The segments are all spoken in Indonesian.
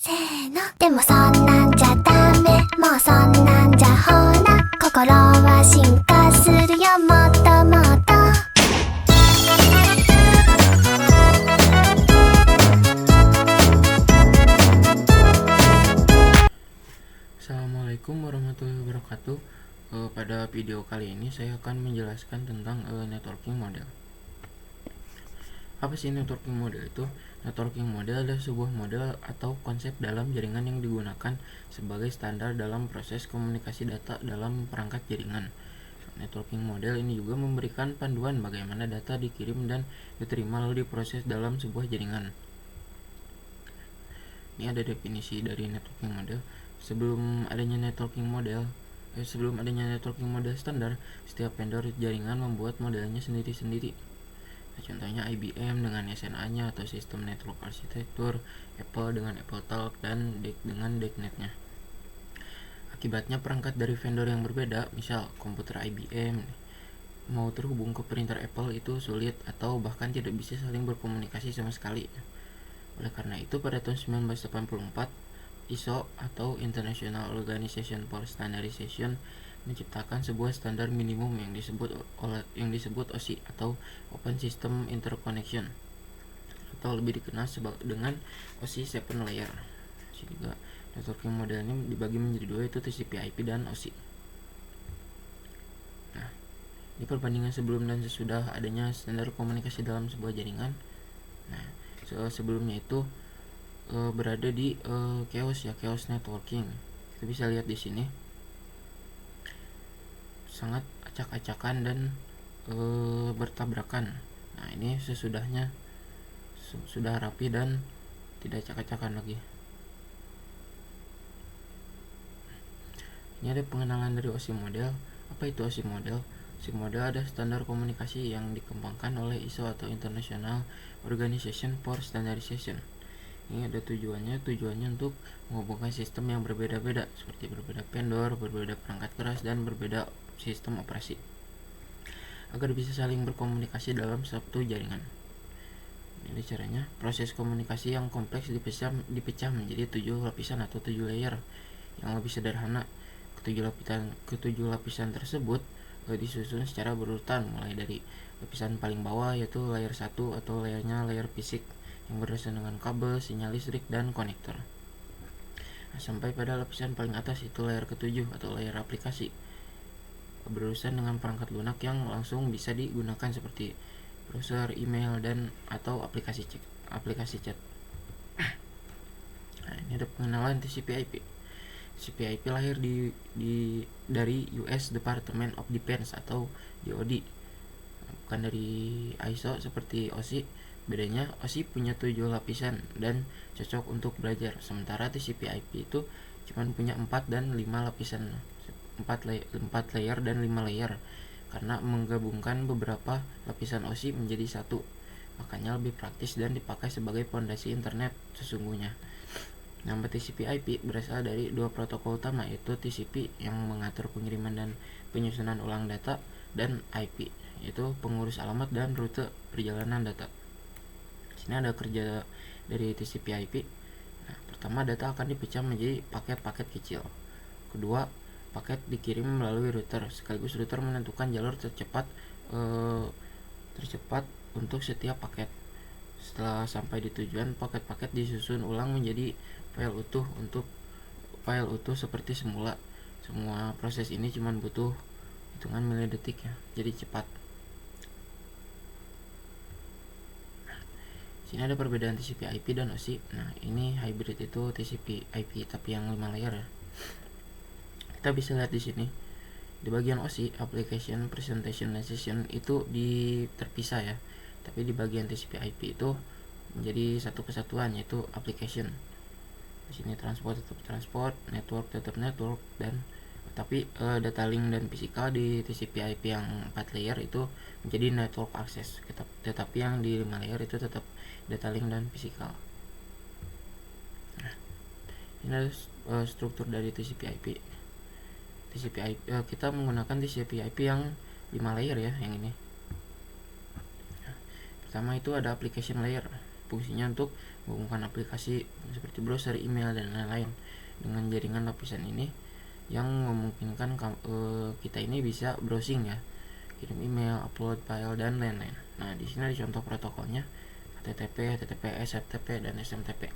せーのでもそんなんじゃダメもうそんなんじゃほら心は進化するよもっともっと Assalamualaikum warahmatullahi wabarakatuh. Pada video kali ini saya akan menjelaskan tentang networking model. Apa sih networking model itu? Networking model adalah sebuah model atau konsep dalam jaringan yang digunakan sebagai standar dalam proses komunikasi data dalam perangkat jaringan. Networking model ini juga memberikan panduan bagaimana data dikirim dan diterima lalu diproses dalam sebuah jaringan. Ini ada definisi dari networking model. Sebelum adanya networking model standar, setiap vendor jaringan membuat modelnya sendiri-sendiri. Nah, contohnya IBM dengan SNA-nya atau sistem network arsitektur, Apple dengan AppleTalk, dan DEC dengan DECnet-nya. Akibatnya perangkat dari vendor yang berbeda, misal komputer IBM mau terhubung ke printer Apple itu sulit atau bahkan tidak bisa saling berkomunikasi sama sekali. Oleh karena itu pada tahun 1984 ISO atau International Organization for Standardization menciptakan sebuah standar minimum yang disebut OSI atau Open System Interconnection atau lebih dikenal dengan OSI 7 layer. Juga networking model ini dibagi menjadi dua, yaitu TCP/IP dan OSI. Nah, ini perbandingan sebelum dan sesudah adanya standar komunikasi dalam sebuah jaringan. Nah, sebelumnya itu berada di chaos networking. Kita bisa lihat di sini sangat acak-acakan dan bertabrakan. Nah, ini sesudahnya sudah rapi dan tidak acak-acakan lagi. Ini ada pengenalan dari OSI model. Apa itu OSI model? OSI model ada standar komunikasi yang dikembangkan oleh ISO atau International Organization for Standardization. Ini ada tujuannya untuk menghubungkan sistem yang berbeda-beda, seperti berbeda vendor, berbeda perangkat keras, dan berbeda sistem operasi, agar bisa saling berkomunikasi dalam satu jaringan. Ini caranya. Proses komunikasi yang kompleks dipecah menjadi 7 lapisan atau 7 layer yang lebih sederhana. Ketujuh lapisan tersebut disusun secara berurutan, mulai dari lapisan paling bawah yaitu layer 1 atau layernya layer fisik yang berdasarkan dengan kabel, sinyal listrik, dan konektor. Nah, sampai pada lapisan paling atas itu layer ke-7 atau layer aplikasi, berurusan dengan perangkat lunak yang langsung bisa digunakan seperti browser, email, dan atau aplikasi chat. Nah, ini ada pengenalan TCP/IP. TCP/IP lahir dari US Department of Defense atau DoD, bukan dari ISO seperti OSI. Bedanya, OSI punya 7 lapisan dan cocok untuk belajar, sementara TCP/IP itu cuma punya 4 dan 5 lapisan, 4 layer dan 5 layer, karena menggabungkan beberapa lapisan OSI menjadi satu, makanya lebih praktis dan dipakai sebagai fondasi internet sesungguhnya. Nama TCP/IP berasal dari dua protokol utama, yaitu TCP yang mengatur pengiriman dan penyusunan ulang data, dan IP yaitu pengurus alamat dan rute perjalanan data. Ini ada kerja dari TCP/IP. Nah, pertama, data akan dipecah menjadi paket-paket kecil. Kedua, paket dikirim melalui router, sekaligus router menentukan jalur tercepat untuk setiap paket. Setelah sampai di tujuan, paket-paket disusun ulang menjadi file utuh seperti semula. Semua proses ini cuma butuh hitungan milidetik ya, jadi cepat. Sini ada perbedaan TCP/IP dan OSI. Nah, ini hybrid itu TCP/IP tapi yang 5 layer ya. Kita bisa lihat di sini. Di bagian OSI, application, presentation, dan session itu terpisah ya. Tapi di bagian TCP/IP itu menjadi satu kesatuan, yaitu application. Di sini transport tetap transport, network tetap network, dan tapi data link dan physical di TCP/IP yang 4 layer itu menjadi network access, tetapi yang di 5 layer itu tetap data link dan physical. Nah, ini adalah struktur dari TCP/IP. Kita menggunakan TCP/IP yang 5 layer ya, yang ini. Nah, pertama itu ada application layer, fungsinya untuk menghubungkan aplikasi seperti browser, email, dan lain-lain dengan jaringan lapisan ini yang memungkinkan kita ini bisa browsing ya, kirim email, upload file, dan lain-lain. Nah, di sini ada contoh protokolnya: HTTP, HTTPS, FTP, dan SMTP.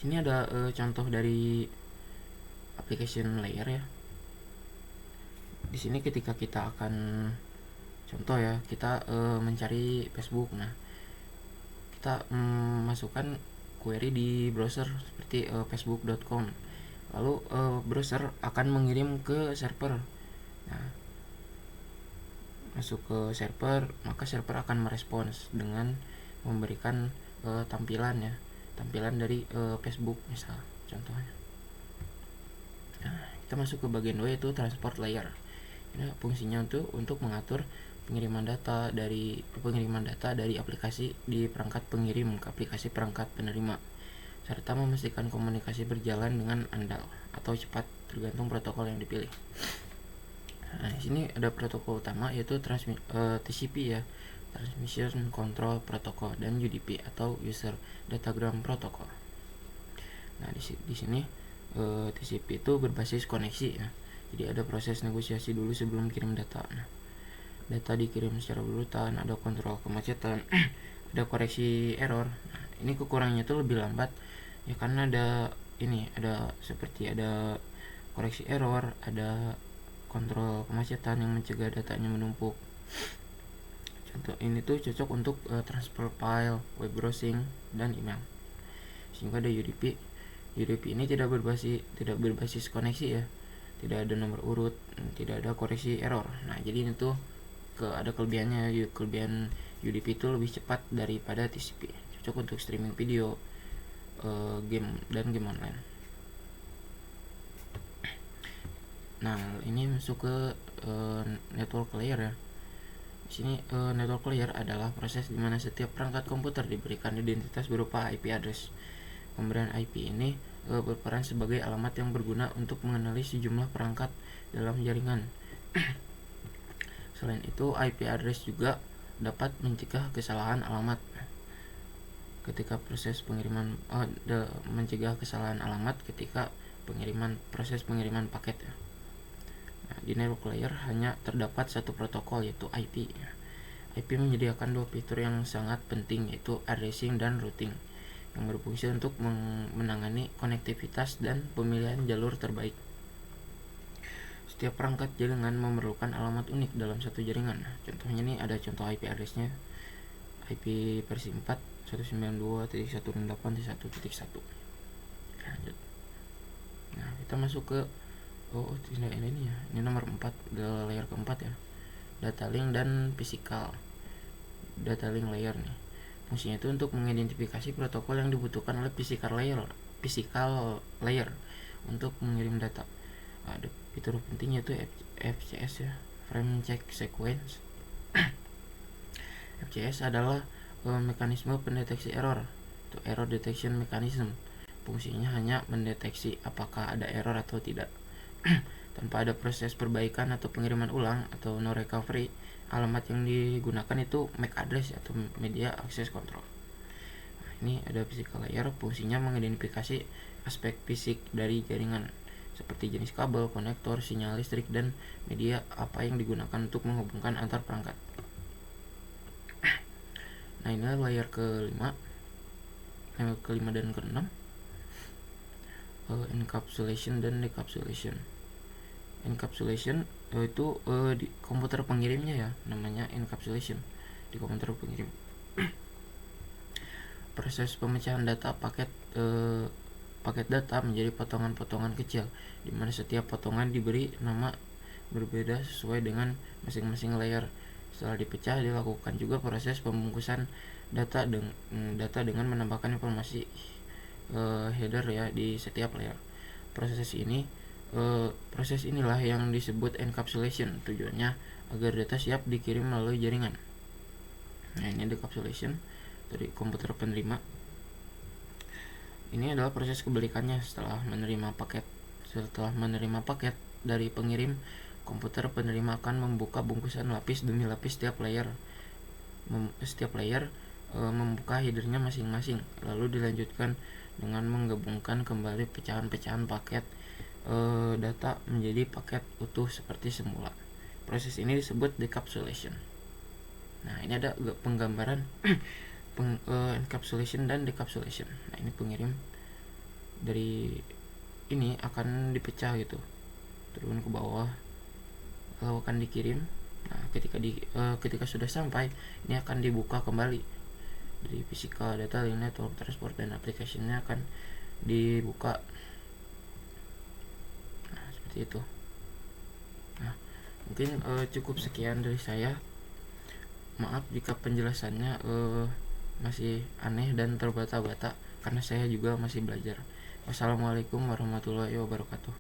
Sini ada contoh dari application layer ya. Di sini ketika kita akan contoh ya, kita mencari Facebook. Nah, kita masukkan query di browser seperti facebook.com. Lalu browser akan mengirim ke server. Nah, masuk ke server, maka server akan merespons dengan memberikan tampilan dari Facebook misal contohnya. Nah, kita masuk ke bagian 2 yaitu transport layer. Ini fungsinya untuk mengatur pengiriman data dari aplikasi di perangkat pengirim ke aplikasi perangkat penerima, serta memastikan komunikasi berjalan dengan andal atau cepat tergantung protokol yang dipilih. Nah, di sini ada protokol utama yaitu TCP ya, Transmission Control Protocol, dan UDP atau User Datagram Protocol. Nah, di sini TCP itu berbasis koneksi ya. Jadi ada proses negosiasi dulu sebelum kirim data. Nah, data dikirim secara berurutan, ada kontrol kemacetan, ada koreksi error. Nah, ini kekurangannya itu lebih lambat ya, karena ada seperti ada koreksi error, ada kontrol kemacetan yang mencegah datanya menumpuk. Contoh ini tuh cocok untuk transfer file, web browsing, dan email. Sehingga ada UDP. UDP ini tidak berbasis koneksi ya, tidak ada nomor urut, tidak ada koreksi error. Nah, jadi ini tuh ada kelebihannya. Kelebihan UDP itu lebih cepat daripada TCP, cocok untuk streaming video, game, dan game online. Nah, ini masuk ke network layer ya. Di sini network layer adalah proses di mana setiap perangkat komputer diberikan identitas berupa IP address. Pemberian IP ini berperan sebagai alamat yang berguna untuk mengenali sejumlah perangkat dalam jaringan. Selain itu, IP address juga dapat mencegah kesalahan alamat. Ketika proses pengiriman mencegah kesalahan alamat ketika proses pengiriman paket ya. Nah, di network layer hanya terdapat satu protokol yaitu IP. IP menyediakan dua fitur yang sangat penting yaitu addressing dan routing, yang berfungsi untuk menangani konektivitas dan pemilihan jalur terbaik. Setiap perangkat jaringan memerlukan alamat unik dalam satu jaringan. Contohnya nih ada contoh IP address-nya, IP versi 4 192.168.1.1. Lanjut. Nah, kita masuk ke ini ya. Ini nomor 4, layer keempat ya. Data link dan physical. Data link layer nih. Fungsinya itu untuk mengidentifikasi protokol yang dibutuhkan oleh physical layer untuk mengirim data. Ada fitur pentingnya itu FCS ya, Frame Check Sequence. FCS adalah mekanisme pendeteksi error, itu error detection mechanism. Fungsinya hanya mendeteksi apakah ada error atau tidak. Tanpa ada proses perbaikan atau pengiriman ulang atau no recovery, alamat yang digunakan itu MAC address atau media access control. Nah, ini ada physical layer, fungsinya mengidentifikasi aspek fisik dari jaringan seperti jenis kabel, konektor, sinyal listrik, dan media apa yang digunakan untuk menghubungkan antar perangkat. Nah, ini layer kelima dan keenam, encapsulation dan decapsulation. Encapsulation itu di komputer pengirimnya ya, namanya encapsulation di komputer pengirim. Proses pemecahan data paket data menjadi potongan-potongan kecil, di mana setiap potongan diberi nama berbeda sesuai dengan masing-masing layer. Setelah dipecah, dilakukan juga proses pembungkusan data dengan menambahkan informasi header ya di setiap layer. Proses inilah yang disebut encapsulation. Tujuannya agar data siap dikirim melalui jaringan. Nah, ini decapsulation dari komputer penerima. Ini adalah proses kebalikannya. Setelah menerima paket dari pengirim, komputer penerima akan membuka bungkusan lapis demi lapis setiap layer. membuka headernya masing-masing, lalu dilanjutkan dengan menggabungkan kembali pecahan-pecahan paket data menjadi paket utuh seperti semula. Proses ini disebut decapsulation. Nah, ini ada penggambaran encapsulation dan decapsulation. Nah, ini pengirim dari ini akan dipecah gitu, turun ke bawah, lalu akan dikirim. Nah, ketika sudah sampai, ini akan dibuka kembali dari physical data, link network, transport, dan application-nya akan dibuka. Nah, seperti itu. Nah, mungkin cukup sekian dari saya. Maaf jika penjelasannya masih aneh dan terbata-bata, karena saya juga masih belajar. Wassalamualaikum warahmatullahi wabarakatuh.